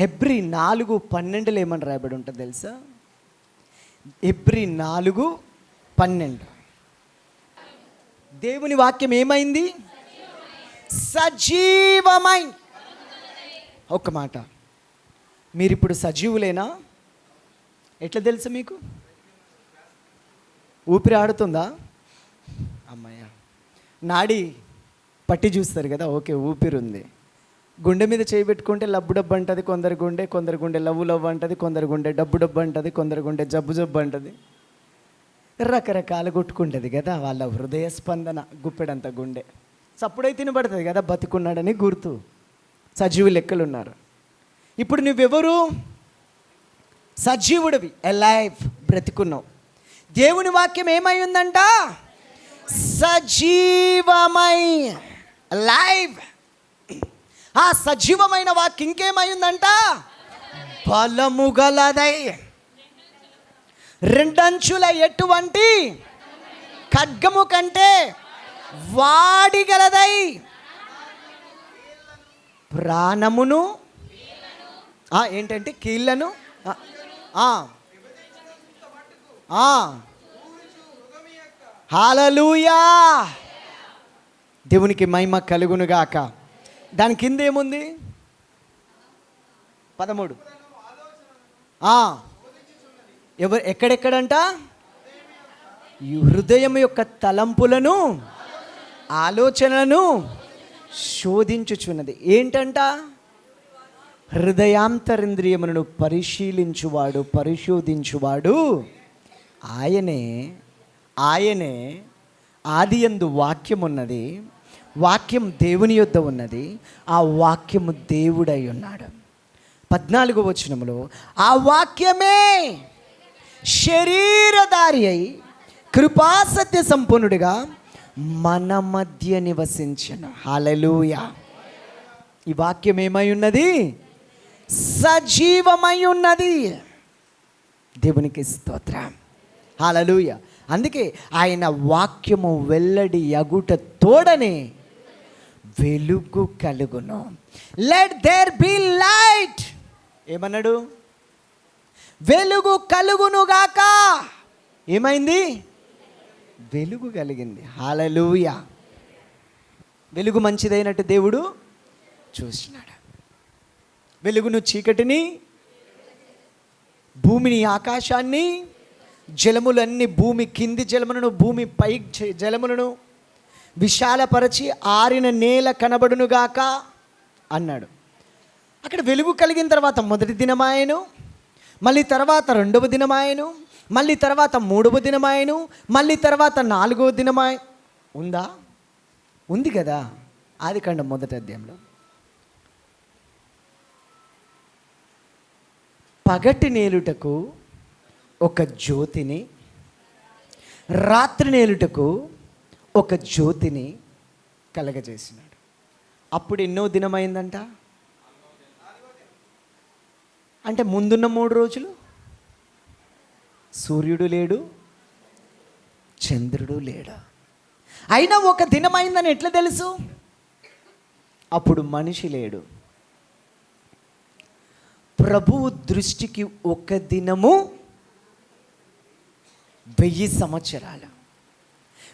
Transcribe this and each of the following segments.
Hebrew 4:12 ఏమని రాయబడి ఉంటుంది తెలుసా? హెబ్రీ 4:12 దేవుని వాక్యం ఏమైంది? సజీవమై. ఒక్క మాట, మీరు ఇప్పుడు సజీవులేనా? ఎట్లా తెలుసు మీకు? ఊపిరి ఆడుతుందా? అమ్మయ్య, నాడి పట్టి చూస్తారు కదా, ఓకే ఊపిరి ఉంది. గుండె మీద చేయబెట్టుకుంటే లబ్బు డబ్బు అంటుంది కొందరు గుండె లవ్వు లవ్వు అంటుంది, కొందరు గుండె డబ్బు డబ్బు అంటుంది, కొందరు గుండె జబ్బు జబ్బు అంటుంది. రకరకాలు కొట్టుకుంటుంది కదా వాళ్ళ హృదయ స్పందన. గుప్పెడంత గుండె చప్పుడైతే తినబడుతుంది కదా, బతికున్నాడని గుర్తు. సజీవు లెక్కలు ఉన్నారు. ఇప్పుడు నువ్వెవరు? సజీవుడివి, అలైవ్, బ్రతికున్నావు. దేవుని వాక్యం ఏమై ఉందంట? సజీవమై, అలైవ్. ఆ సజీవమైన వాక్యం ఇంకేమై ఉందంట? బలము గలదై, రెండంచుల ఎటువంటి ఖడ్గము కంటే వాడిగలదై, ప్రాణమును ఏంటంటే కీళ్ళను హల్లెలూయా, దేవునికి మహిమ కలుగునుగాక. దాని కింద ఏముంది? 13 ఎక్కడెక్కడంట? హృదయం యొక్క తలంపులను ఆలోచనలను శోధించుచున్నది. ఏంటంట? హృదయాంతరింద్రియములను పరిశోధించువాడు ఆయనే. ఆదియందు వాక్యం ఉన్నది, వాక్యం దేవుని యొద్ద ఉన్నది, ఆ వాక్యము దేవుడై ఉన్నాడు. 14వ వచనములో ఆ వాక్యమే శరీరధారి అయి కృపాసత్య సంపన్నుడిగా మన మధ్య నివసించెను. హల్లెలూయా. ఈ వాక్యం ఏమై ఉన్నది? సజీవమై ఉన్నది. దేవునికి స్తోత్రం. హల్లెలూయా. అందుకే ఆయన వాక్యము వెల్లడి యగుట తోడనే వెలుగు కలుగును. Let there be light. ఏమన్నాడు? వెలుగు కలుగునుగాక. ఏమైంది? వెలుగు కలిగింది. హల్లెలూయా. వెలుగు మంచిదైనట్టు దేవుడు చూసినాడు. వెలుగును చీకటిని, భూమిని ఆకాశాన్ని, జలములన్నీ, భూమి కింది జలములను భూమి పై జలములను విశాలపరచి ఆరిన నేల కనబడునుగాక అన్నాడు. అక్కడ వెలుగు కలిగిన తర్వాత మొదటి దినమాయను, మళ్ళీ తర్వాత రెండవ దినమాయను, మళ్ళీ తర్వాత మూడవ దినమాయను, మళ్ళీ తర్వాత 4వ దినమాయ. ఉందా? ఉంది కదా. ఆదికాండం 1వ అధ్యాయంలో పగటి నేలుటకు ఒక జ్యోతిని, రాత్రి నేలుటకు ఒక జ్యోతిని కలగజేసినాడు. అప్పుడు ఎన్నో దినమైందంట? అంటే ముందున్న 3 రోజులు సూర్యుడు లేడు, చంద్రుడు లేడు. అయినా ఒక దినమైందని ఎట్లా తెలుసు? అప్పుడు మనిషి లేడు. ప్రభువు దృష్టికి ఒక దినము 1000 సంవత్సరాలు.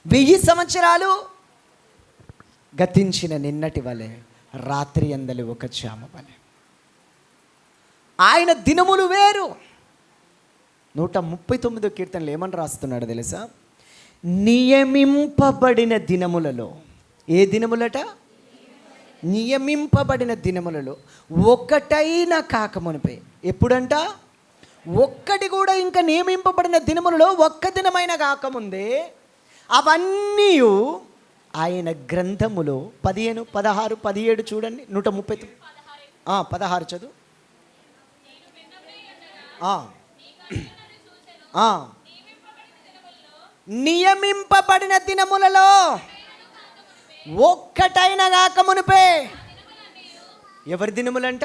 1000 సంవత్సరాలు గతించిన నిన్నటి వలె, రాత్రి అందలి ఒక చామ వలె. ఆయన దినములు వేరు. 139వ కీర్తనలు ఏమని రాస్తున్నాడు తెలుసా? నియమింపబడిన దినములలో. ఏ దినములట? నియమింపబడిన దినములలో ఒకటైనా కాకమునిపే. ఎప్పుడంట? ఒక్కటి కూడా ఇంకా నియమింపబడిన దినములలో ఒక్క దినమైన కాకముందే అవన్నీ ఆయన గ్రంథములో 15, 16, 17 చూడండి. 139 16 చదువు. నియమింపబడిన దినములలో ఒక్కటైన కాకమునిపే. ఎవరి దినములంట?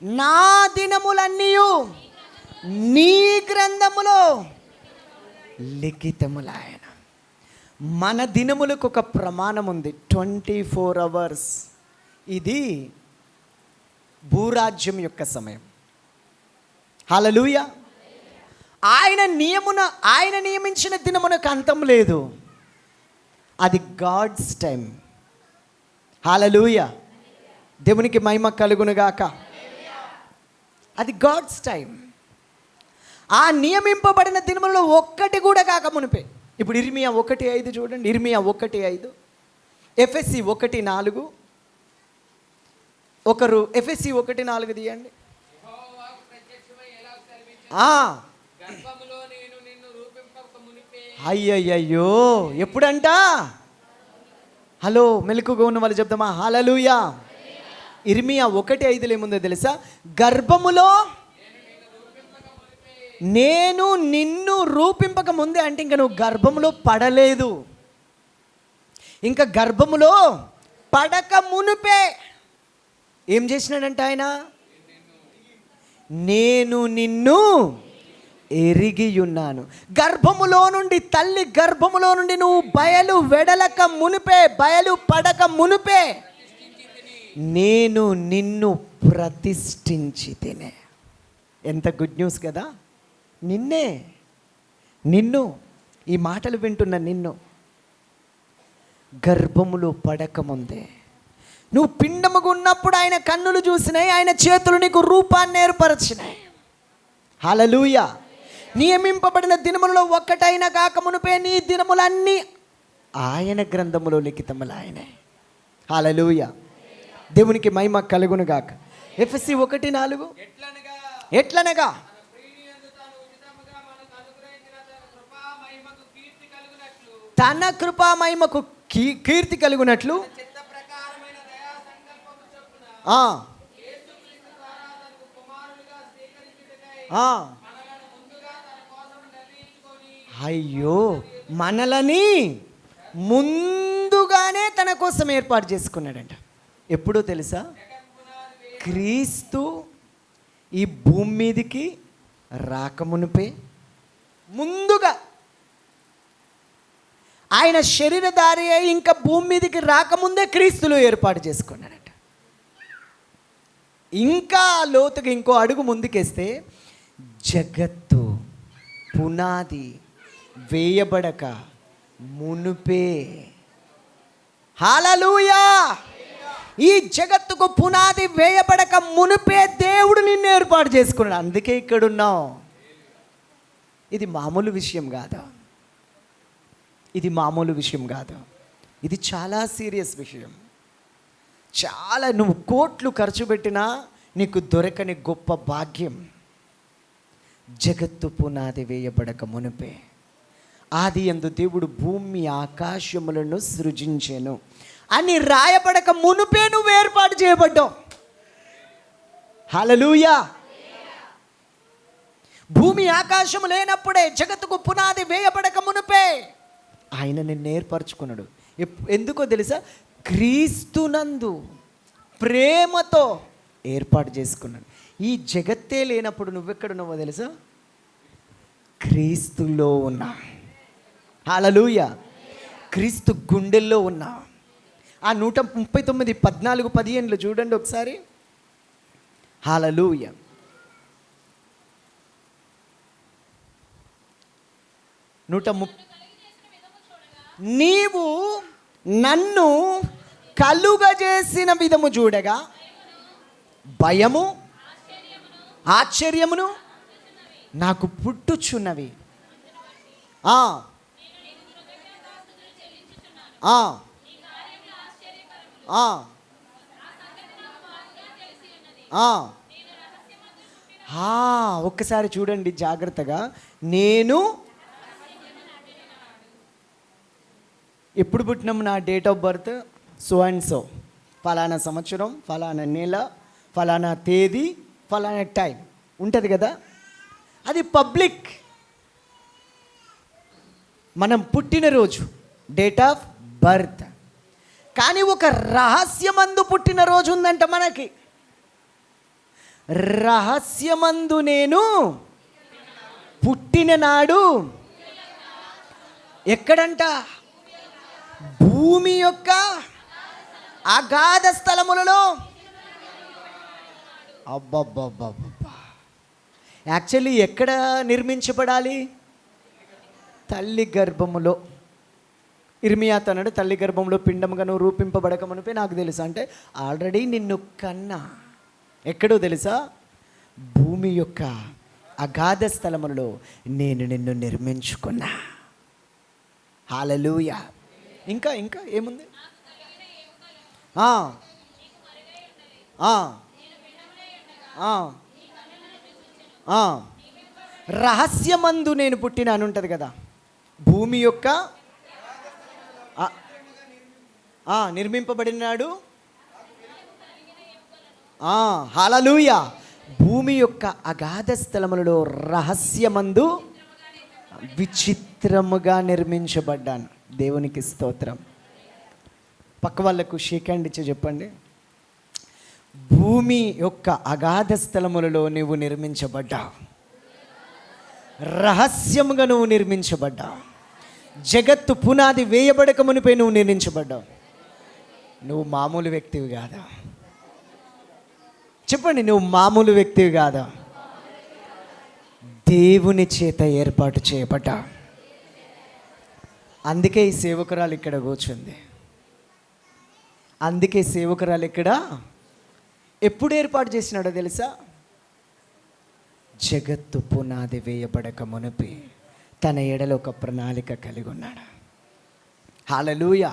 నా దినములన్నీ నీ గ్రంథములో లిఖితములాయన. మన దినములకు ఒక ప్రమాణం ఉంది, 24 hours. ఇది భూరాజ్యం యొక్క సమయం. హల్లెలూయా. ఆయన నియమించిన దినమునకు అంతం లేదు. అది గాడ్స్ టైం. హల్లెలూయా. దేవునికి మహిమ కలుగునుగాక. అది గాడ్స్ టైం. ఆ నియమింపబడిన దినములలో ఒక్కటి కూడా కాక మునిపే. ఇప్పుడు ఇర్మియా 1:5 చూడండి. ఇర్మియా 1:5, ఎఫెసీ 1:4. ఒకరు ఎఫెసీ 1:4 తీయండి. అయ్యయ్యో, ఎప్పుడంట? హలో, మెలకుగా ఉన్న వాళ్ళు చెప్తామా హల్లెలూయా. ఇర్మియా 1:5 ఏముందో తెలుసా? గర్భములో నేను నిన్ను రూపింపక ముందే. అంటే ఇంకా నువ్వు గర్భములో పడలేదు, ఇంకా గర్భములో పడక మునిపే ఏం చేసినాడంట ఆయన? నేను నిన్ను ఎరిగి ఉన్నాను. గర్భములో నుండి, తల్లి గర్భములో నుండి నువ్వు బయలు వెడలక మునిపే, బయలు పడక మునిపే నేను నిన్ను ప్రతిష్ఠించి తినే. ఎంత గుడ్ న్యూస్ కదా. నిన్ను ఈ మాటలు వింటున్న నిన్ను గర్భములో పడకముందే, నువ్వు పిండముగా ఉన్నప్పుడు ఆయన కన్నులు చూసినాయి, ఆయన చేతులు నీకు రూపాన్ని ఏర్పరచినాయి. హల్లెలూయా. నియమింపబడిన దినములలో ఒక్కటైనా కాక మునిపే నీ దినములన్నీ ఆయన గ్రంథములో లిఖితములు ఆయనే. హల్లెలూయా. దేవునికి మహిమ కలుగునుగాక. ఎఫెసీ 1:4, ఎట్లనగా తన కృపా మహిమకు కీర్తి కలుగునట్లు అయ్యో, మనలని ముందుగానే తన కోసం ఏర్పాటు చేసుకున్నాడంట. ఎప్పుడో తెలుసా? క్రీస్తు ఈ భూమి మీదకి రాకమునిపే ముందుగా ఆయన శరీరధారి అయి ఇంకా భూమి మీదకి రాకముందే క్రీస్తులో ఏర్పాటు చేసుకున్నాడట. ఇంకా లోతుగా ఇంకో అడుగు ముందుకేస్తే జగత్తు పునాది వేయబడక మునుపే. హల్లెలూయా. ఈ జగత్తుకు పునాది వేయబడక మునుపే దేవుడు నిన్ను ఏర్పాటు చేసుకున్నాడు. అందుకే ఇక్కడున్నావు. ఇది మామూలు విషయం కాదు. ఇది మామూలు విషయం కాదు. ఇది చాలా సీరియస్ విషయం. చాలా, నువ్వు కోట్లు ఖర్చు పెట్టినా నీకు దొరకని గొప్ప భాగ్యం. జగత్తు పునాది వేయబడక మునుపే ఆది యందు దేవుడు భూమి ఆకాశములను సృజించెను అని రాయబడక మునుపే నువ్వు ఏర్పాటు చేయబడ్డావు. హల్లెలూయా. భూమి ఆకాశము లేనప్పుడే, జగత్తుకు పునాది వేయబడక మునుపే ఆయన నిన్ను ఏర్పరచుకున్నాడు. ఎందుకో తెలుసా? క్రీస్తునందు ప్రేమతో ఏర్పాటు చేసుకున్నాడు. ఈ జగత్తే లేనప్పుడు నువ్వెక్కడున్నావో తెలుసా? క్రీస్తులో ఉన్నా. హల్లెలూయా. క్రీస్తు గుండెల్లో ఉన్నా. ఆ 139, 14, 15 చూడండి ఒకసారి. హల్లెలూయా. నీవు నన్ను కలుగజేసిన విధము చూడగా భయము ఆశ్చర్యమును నాకు పుట్టుచున్నవి. ఒక్కసారి చూడండి జాగ్రత్తగా. నేను ఎప్పుడు పుట్టినాము? నా date of birth so and so, ఫలానా సంవత్సరం, ఫలానా నెల, ఫలానా తేదీ, ఫలానా టైం ఉంటుంది కదా. అది పబ్లిక్. మనం పుట్టినరోజు డేట్ ఆఫ్ బర్త్. కానీ ఒక రహస్యమందు పుట్టినరోజు ఉందంట మనకి. రహస్యమందు నేను పుట్టిన నాడు ఎక్కడంట? భూమి యొక్క అగాధ స్థలములలో అబ్బబ్బబ్బబ్బా! యాక్చువల్లీ ఎక్కడ నిర్మించబడాలి? తల్లి గర్భములో. ఇర్మియా అన్నాడు, తల్లి గర్భంలో పిండముగాను రూపింపబడక మునిపే నాకు తెలుసా అంటే ఆల్రెడీ నిన్ను కన్నా. ఎక్కడో తెలుసా? భూమి యొక్క అగాధ స్థలములలో నేను నిన్ను నిర్మించుకున్నా. హల్లెలూయా. ఇంకా ఇంకా ఏముంది? రహస్యమందు నేను పుట్టినాను ఉంటుంది కదా. భూమి యొక్క నిర్మింపబడినాడు. హల్లెలూయా. భూమి యొక్క అగాధ స్థలములలో రహస్యమందు విచిత్రముగా నిర్మించబడ్డాను. దేవునికి స్తోత్రం. పక్క వాళ్ళకు షేక్ హ్యాండ్ ఇచ్చి చెప్పండి, భూమి యొక్క అగాధ స్థలములలో నువ్వు నిర్మించబడ్డావు. రహస్యముగా నువ్వు నిర్మించబడ్డావు. జగత్తు పునాది వేయబడక మునిపై నువ్వు నిర్మించబడ్డావు. నువ్వు మామూలు వ్యక్తివి కాదా? చెప్పండి, నువ్వు మామూలు వ్యక్తివి కాదా? దేవుని చేత ఏర్పాటు చేయబడ్డా. అందుకే ఈ సేవకురాలు ఇక్కడ కూర్చుంది. అందుకే సేవకురాలు ఇక్కడ ఎప్పుడు ఏర్పాటు చేసినాడో తెలుసా? జగత్తు పునాది వేయబడక మునిపి తన ఎడలో ఒక ప్రణాళిక కలిగి ఉన్నాడు. హల్లెలూయా.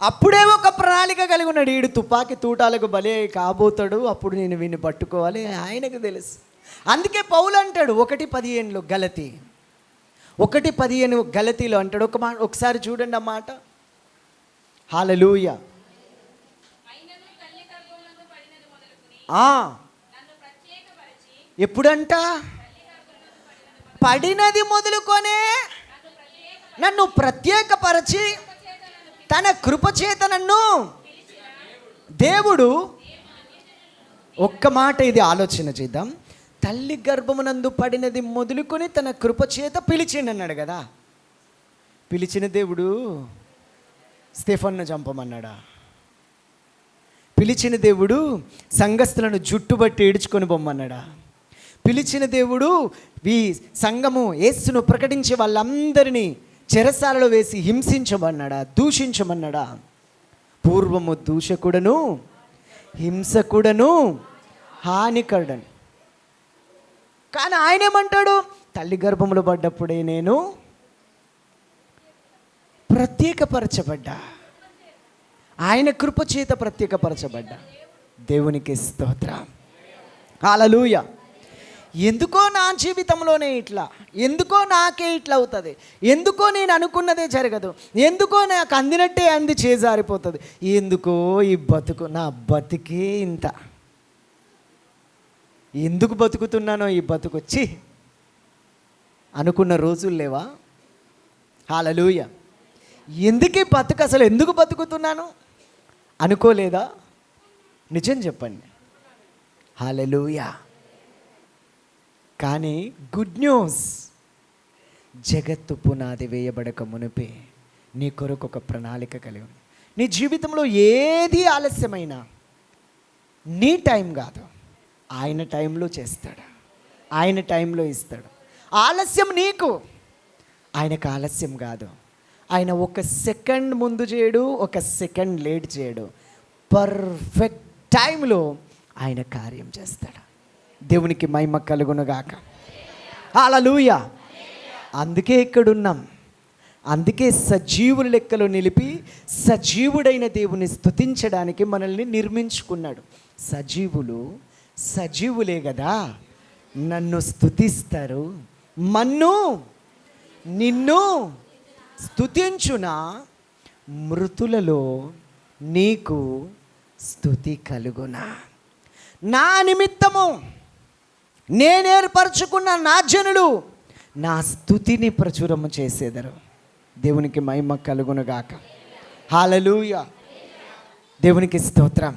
అప్పుడే ఒక ప్రణాళిక కలిగి ఉన్నాడు. ఈడు తుపాకీ తూటాలకు బలే కాబోతాడు, అప్పుడు నేను వీడిని పట్టుకోవాలి, ఆయనకు తెలుసు. అందుకే పౌలు అంటాడు 1:15 గలతీ 1:15 గలతీలో అంటాడు. ఒకసారి చూడండి ఆ మాట. హల్లెలూయా. ఎప్పుడంట? పడినది మొదలుకొనే నన్ను ప్రత్యేకపరచి తన కృపచేత నన్ను. దేవుడు ఒక్క మాట ఇది ఆలోచన చేద్దాం. తల్లి గర్భమునందు పడినది మొదలుకొని తన కృపచేత పిలిచిండు అన్నాడు కదా. పిలిచిన దేవుడు స్టెఫన్ను చంపమన్నాడా? పిలిచిన దేవుడు సంఘస్థులను జుట్టుబట్టి ఏడ్చుకొని పొమ్మన్నాడా? పిలిచిన దేవుడు ఈ సంఘము యేసును ప్రకటించే వాళ్ళందరినీ చెరసాలలో వేసి హింసించమన్నాడా? దూషించమన్నాడా? పూర్వము దూషకుడను హింసకుడను హానికరుడను. కానీ ఆయన ఏమంటాడు? తల్లి గర్భంలో పడ్డప్పుడే నేను ప్రత్యేకపరచబడ్డా. ఆయన కృపచేత ప్రత్యేకపరచబడ్డా. దేవునికి స్తోత్రం. హల్లెలూయా. ఎందుకో నా జీవితంలోనే ఇట్లా, ఎందుకో నాకే ఇట్లా అవుతుంది, ఎందుకో నేను అనుకున్నదే జరగదు, ఎందుకో నాకు అందినట్టే అంది చేజారిపోతుంది, ఎందుకో ఈ బతుకు, నా బతికే ఇంత, ఎందుకు బతుకుతున్నానో ఈ బతుకొచ్చి అనుకున్న రోజులు లేవా? హల్లెలూయా. ఎందుకే బతుకు, అసలు ఎందుకు బతుకుతున్నాను అనుకోలేదా? నిజం చెప్పండి. హల్లెలూయా. కానీ గుడ్ న్యూస్, జగత్తు పునాది వేయబడక మునిపే నీ కొరకు ఒక ప్రణాళిక కలిగి ఉంది. నీ జీవితంలో ఏది ఆలస్యమైనా నీ టైం కాదు, ఆయన టైంలో చేస్తాడు, ఆయన టైంలో ఇస్తాడు. ఆలస్యం నీకు, ఆయనకు ఆలస్యం కాదు. ఆయన ఒక సెకండ్ ముందు చేయడు, ఒక సెకండ్ లేట్ చేయడు. పర్ఫెక్ట్ టైంలో ఆయన కార్యం చేస్తాడు. దేవునికి మహిమ కలుగునుగాక. హల్లెలూయా. అందుకే ఇక్కడున్నాం. అందుకే సజీవుల లెక్కలో నిలిపి సజీవుడైన దేవుని స్తుతించడానికి మనల్ని నిర్మించుకున్నాడు. సజీవులే కదా నన్ను స్తుతిస్తారు. మన్ను నిన్ను స్తుతించున, మృతులలో నీకు స్తుతి కలుగునా. నా నిమిత్తము నేనేర్పరచుకున్న నా జనులు నా స్తుతిని ప్రచురము చేసేదరు. దేవునికి మహిమ కలుగునుగాక. హల్లెలూయా. దేవునికి స్తోత్రం.